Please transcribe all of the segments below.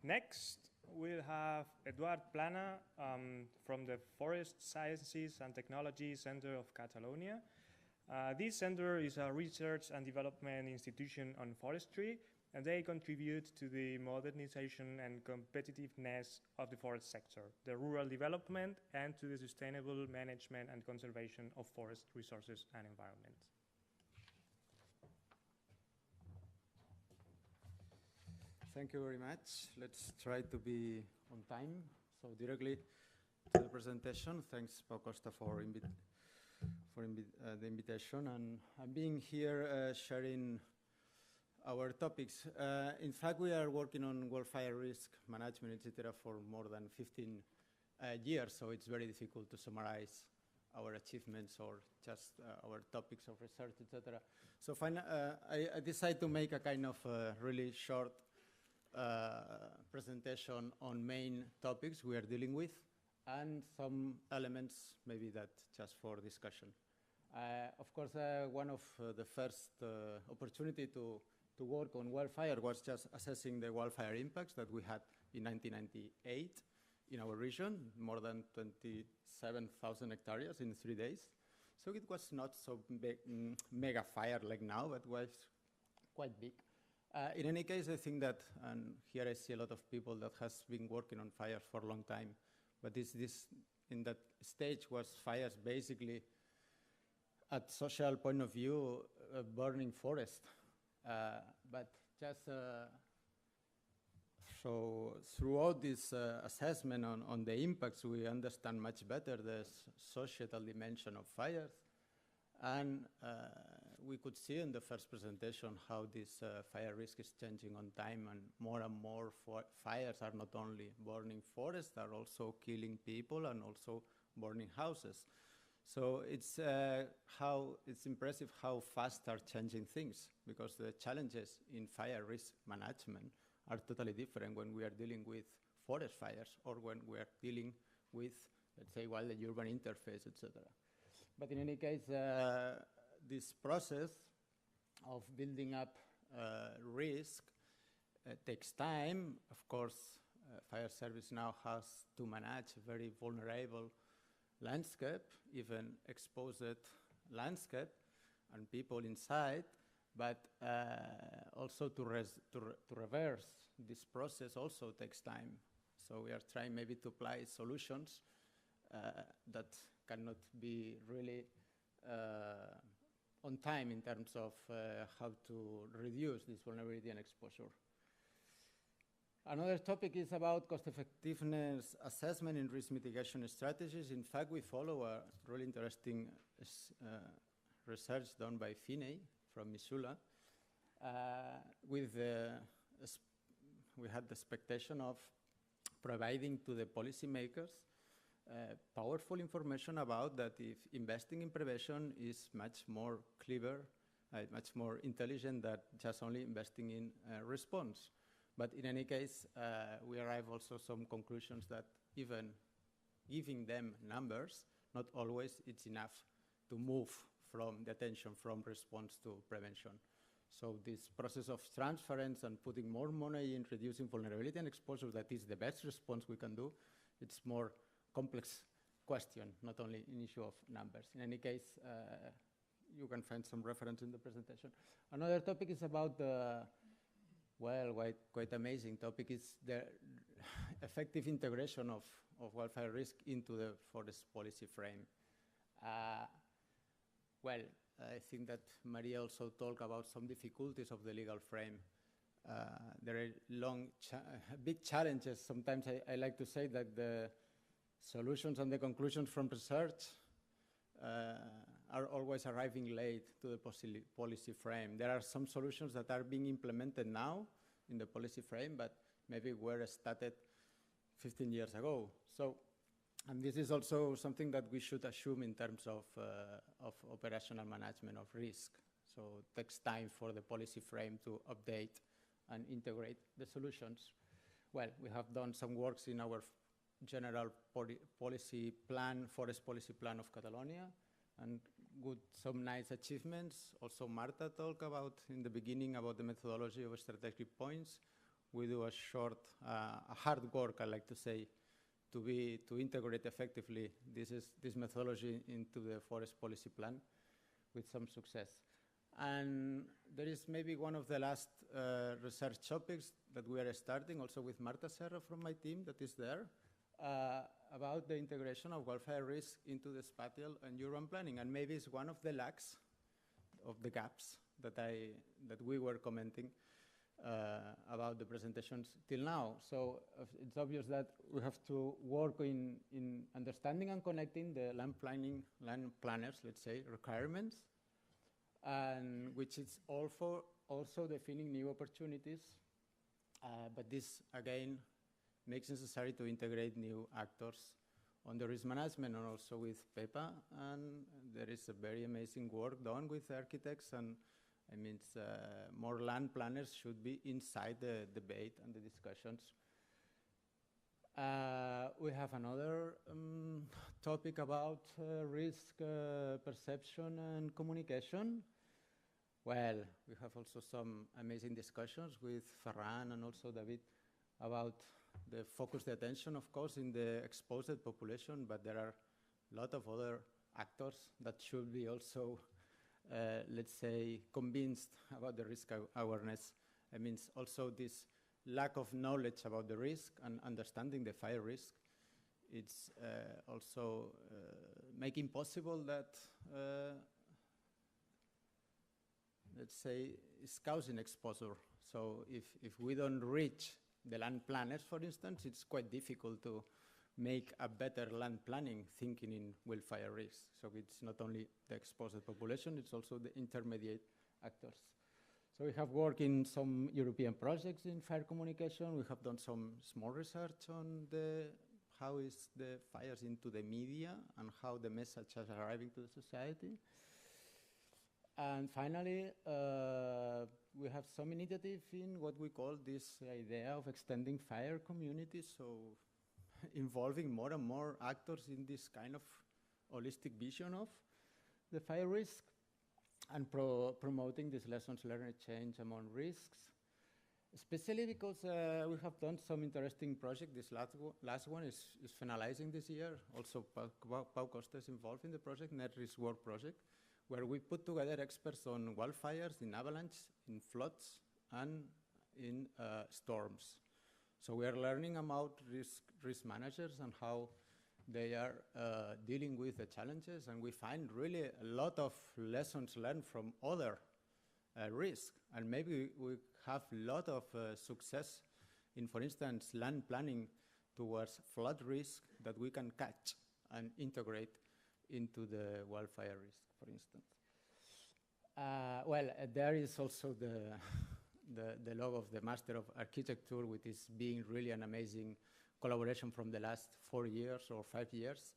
Next, we'll have Eduard Plana from the Forest Sciences and Technology Center of Catalonia. This center is a research and development institution on forestry, and they contribute to the modernization and competitiveness of the forest sector, the rural development, and to the sustainable management and conservation of forest resources and environment. Thank you very much. Let's try to be on time. So directly to the presentation. Thanks, Pau Costa, for the invitation. And I'm being here sharing our topics. In fact, we are working on wildfire risk management, etc., for more than 15 years. So it's very difficult to summarize our achievements or just our topics of research, etc. So I decided to make a kind of really short presentation on main topics we are dealing with and some elements maybe that just for discussion. Of course, one of the first opportunity to work on wildfire was just assessing the wildfire impacts that we had in 1998 in our region, more than 27,000 hectares in 3 days. So it was not so big, mega fire like now, but was quite big. In any case, I think that, and here I see a lot of people that has been working on fires for a long time, but this in that stage was fires basically at social point of view, burning forest. But just so throughout this assessment on the impacts, we understand much better the societal dimension of fires. And we could see in the first presentation how this fire risk is changing on time, and more fires are not only burning forests, are also killing people and also burning houses. So it's impressive how fast are changing things, because the challenges in fire risk management are totally different when we are dealing with forest fires or when we are dealing with, let's say, wild and urban interface, etc. But in any case, this process of building up risk takes time. Of course, fire service now has to manage a very vulnerable landscape, even exposed landscape, and people inside. But also to reverse this process also takes time. So we are trying maybe to apply solutions that cannot be really on time in terms of how to reduce this vulnerability and exposure. Another topic is about cost-effectiveness assessment in risk mitigation strategies. In fact, we follow a really interesting research done by Finney from Missoula. We had the expectation of providing to the policymakers powerful information about that if investing in prevention is much more clever, much more intelligent than just only investing in response. But in any case, we arrive also some conclusions that even giving them numbers, not always it's enough to move from the attention from response to prevention. So this process of transference and putting more money in reducing vulnerability and exposure, that is the best response we can do. It's more complex question, not only an issue of numbers. In any case, you can find some reference in the presentation. Another topic is about the, well, quite amazing topic is the effective integration of wildfire risk into the forest policy frame. Well, I think that Maria also talked about some difficulties of the legal frame. There are big challenges. Sometimes I like to say that the solutions and the conclusions from research are always arriving late to the policy frame. There are some solutions that are being implemented now in the policy frame, but maybe were started 15 years ago. So, and this is also something that we should assume in terms of operational management of risk. So it takes time for the policy frame to update and integrate the solutions. Well, we have done some works in our general policy plan, forest policy plan of Catalonia, and some nice achievements. Also, Marta talked about in the beginning about the methodology of strategic points. we do a short, hard work, I like to say, to integrate effectively this methodology into the forest policy plan with some success. And there is maybe one of the last research topics that we are starting, also with Marta Serra from my team that is there, about the integration of wildfire risk into the spatial and urban planning. And maybe it's one of the lacks, of the gaps that we were commenting about the presentations till now. So it's obvious that we have to work in understanding and connecting the land planners, let's say, requirements, and which is also defining new opportunities. But this, again, makes necessary to integrate new actors on the risk management and also with PEPA. And there is a very amazing work done with architects, and I mean, more land planners should be inside the debate and the discussions. We have another topic about risk perception and communication. Well, we have also some amazing discussions with Ferran and also David about the focused attention, of course, in the exposed population, but there are a lot of other actors that should be also, let's say, convinced about the risk awareness. I mean, also this lack of knowledge about the risk and understanding the fire risk, it's also making possible that, let's say, it's causing exposure. So if we don't reach the land planners, for instance, it's quite difficult to make a better land planning thinking in wildfire risks. So it's not only the exposed population, it's also the intermediate actors. So we have worked in some European projects in fire communication. We have done some small research on how is the fires into the media and how the message is arriving to the society. And finally, we have some initiative in what we call this idea of extending fire communities, so involving more and more actors in this kind of holistic vision of the fire risk and promoting this lessons learned change among risks, especially because we have done some interesting project. This last one is finalizing this year. Also, Pau Costa is involved in the project, Net Risk Work project, where we put together experts on wildfires, in avalanche, in floods, and in storms. So we are learning about risk managers and how they are dealing with the challenges, and we find really a lot of lessons learned from other risks. And maybe we have a lot of success in, for instance, land planning towards flood risk that we can catch and integrate into the wildfire risk, for instance. There is also the log of the Master of Architecture, which is being really an amazing collaboration from the last 4 years or 5 years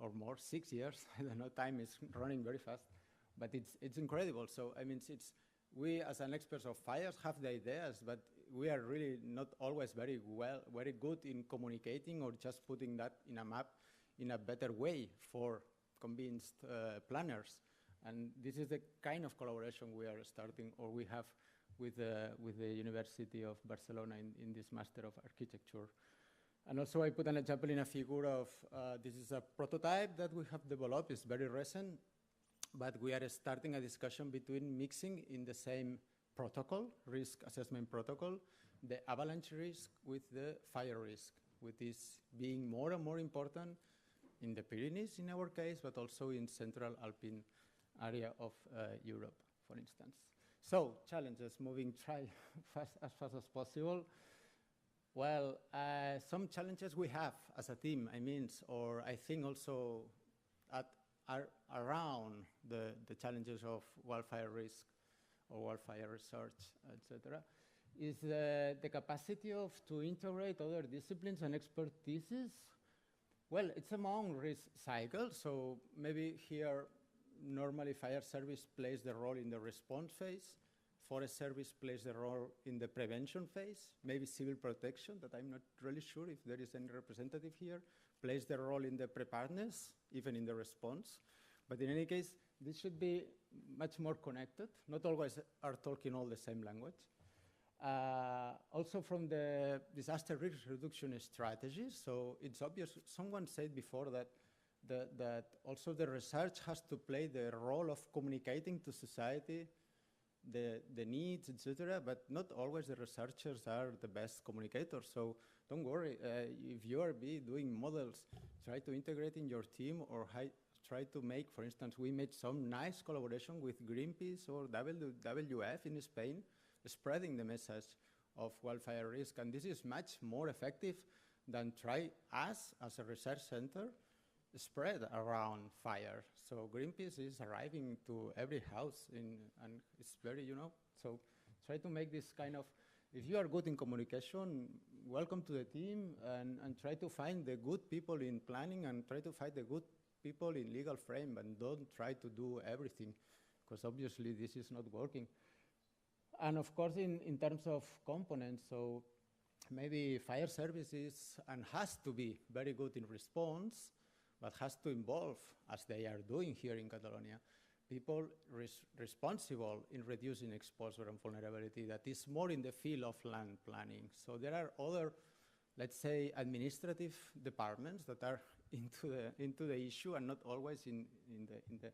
or more, 6 years. I don't know, time is running very fast, but it's incredible. So I mean, we as an experts of fires have the ideas, but we are really not always very good in communicating or just putting that in a map in a better way for convinced planners. And this is the kind of collaboration we are starting, or we have with the University of Barcelona in this Master of Architecture. And also I put an example in a figure of, this is a prototype that we have developed. It's very recent, but we are starting a discussion between mixing in the same protocol, risk assessment protocol, the avalanche risk with the fire risk, with this being more and more important in the Pyrenees in our case, but also in Central Alpine area of Europe, for instance. So challenges, try as fast as possible. Well, some challenges we have as a team, or I think also are around the challenges of wildfire risk or wildfire research, etc., is the capacity to integrate other disciplines and expertises. Well, it's among risk cycles, so maybe here normally fire service plays the role in the response phase, forest service plays the role in the prevention phase, maybe civil protection, that I'm not really sure if there is any representative here, plays the role in the preparedness, even in the response. But in any case, this should be much more connected, not always are talking all the same language. Also from the disaster risk reduction strategy, so it's obvious, someone said before that also the research has to play the role of communicating to society the needs, etc., but not always the researchers are the best communicators. So don't worry, if you are doing models, try to integrate in your team, or try to make, for instance, we made some nice collaboration with Greenpeace or WWF in Spain, spreading the message of wildfire risk. And this is much more effective than try us as a research center spread around fire. So Greenpeace is arriving to every house and it's very, so try to make this kind of, if you are good in communication, welcome to the team, and try to find the good people in planning, and try to find the good people in legal frame, and don't try to do everything, because obviously this is not working. And of course, in terms of components, so maybe fire services and has to be very good in response, but has to involve, as they are doing here in Catalonia, people responsible in reducing exposure and vulnerability that is more in the field of land planning. So there are other, let's say, administrative departments that are into the issue and not always in the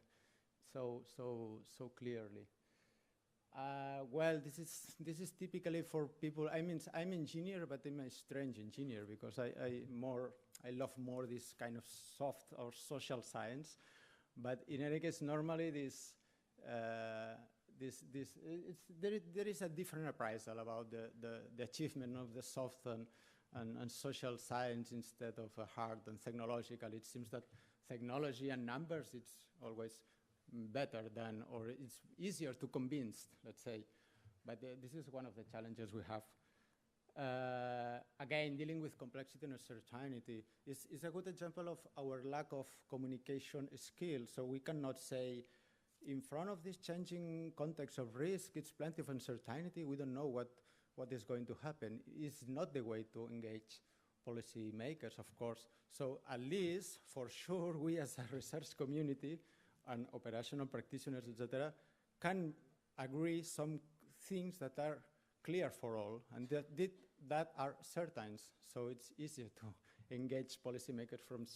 so clearly. Well, this is typically for people. I mean, I'm engineer, but I'm a strange engineer because I love more this kind of soft or social science. But in any case, normally there is a different appraisal about the achievement of the soft and social science instead of hard and technological. It seems that technology and numbers, it's always better than, or it's easier to convince, let's say. But this is one of the challenges we have. Again, dealing with complexity and uncertainty is a good example of our lack of communication skills. So we cannot say, in front of this changing context of risk, it's plenty of uncertainty. We don't know what is going to happen. It's not the way to engage policy makers, of course. So at least, for sure, we as a research community and operational practitioners, etc., can agree some things that are clear for all, and that are certain. So it's easier to engage policymakers from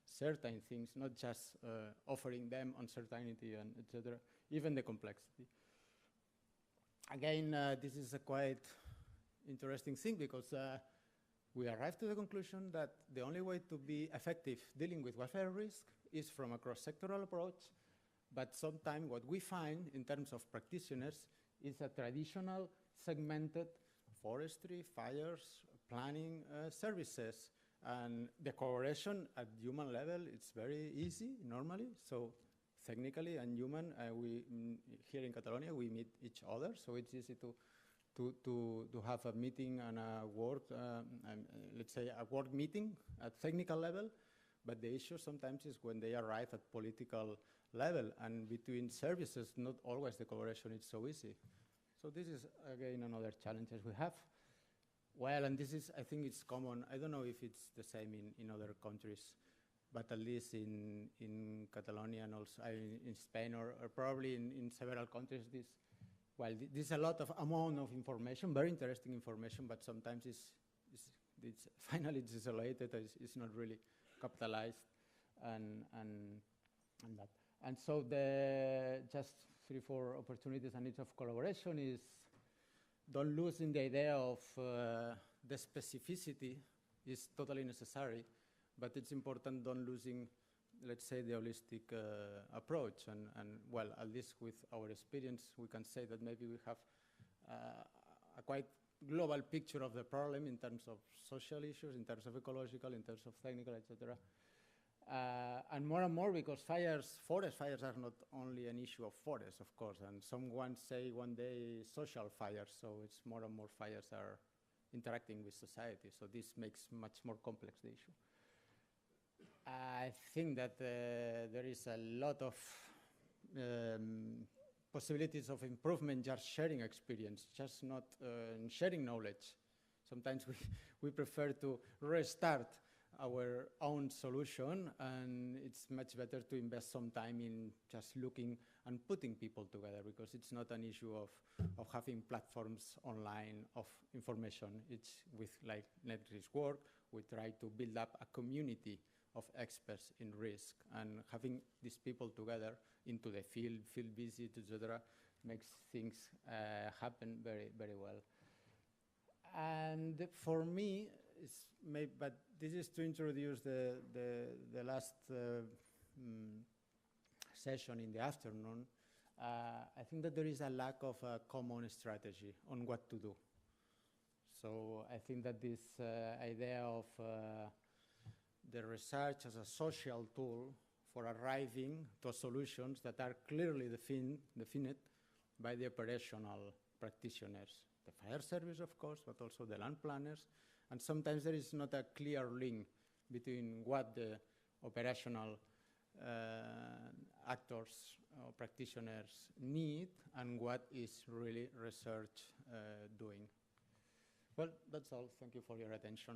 certain things, not just offering them uncertainty and etc., even the complexity. Again, this is a quite interesting thing because we arrived to the conclusion that the only way to be effective dealing with wildfire risk is from a cross-sectoral approach, but sometimes what we find in terms of practitioners is a traditional segmented forestry, fires, planning services. And the cooperation at human level, it's very easy normally. So technically and human, here in Catalonia, we meet each other. So it's easy to have a meeting and a work, let's say a work meeting at technical level. But the issue sometimes is when they arrive at political level, and between services, not always the collaboration is so easy. So this is, again, another challenge we have. Well, and this is, I think it's common. I don't know if it's the same in other countries, but at least in Catalonia and also in Spain or probably in several countries, there's a lot of amount of information, very interesting information, but sometimes it's finally it's isolated, it's not really capitalized and that. And so just 3-4 opportunities and needs of collaboration is, don't lose in the idea of the specificity is totally necessary, but it's important don't losing, let's say, the holistic approach. And well, at least with our experience, we can say that maybe we have a quite global picture of the problem in terms of social issues, in terms of ecological, in terms of technical, etc. And more because forest fires are not only an issue of forests, of course, and someone say one day social fires, so it's more and more fires are interacting with society, so this makes much more complex the issue. I think that there is a lot of possibilities of improvement, just sharing experience, just not sharing knowledge. Sometimes we prefer to restart our own solution, and it's much better to invest some time in just looking and putting people together, because it's not an issue of having platforms online of information. It's with like Net Risk Work, we try to build up a community of experts in risk, and having these people together into the field visits, etc., makes things happen very, very well. And for me, but this is to introduce the last session in the afternoon. I think that there is a lack of a common strategy on what to do. So I think that this idea of the research as a social tool for arriving to solutions that are clearly defined by the operational practitioners, the fire service, of course, but also the land planners. And sometimes there is not a clear link between what the operational actors or practitioners need and what is really research doing. Well, that's all. Thank you for your attention.